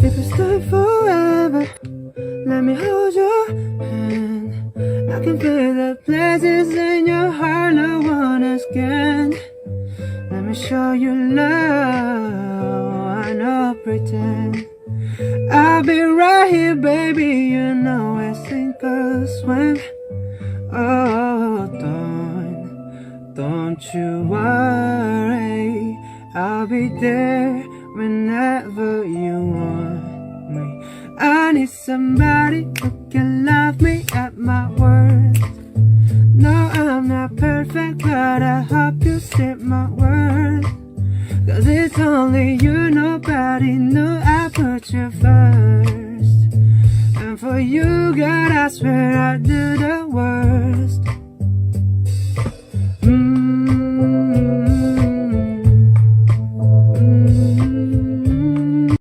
If we stay forever, let me hold your hand. I can feel the places in your heart no one else can. Let me show you love, I know pretend. I'll be right here, baby, you know I sink or swim. Oh, don't you worry, I'll be there whenever you want me. I need somebody who can love me at my worst. No, I'm not perfect, but I hope you see my worth. Cause it's only you, nobody knew I put you first. And for you, God, I swear I'd do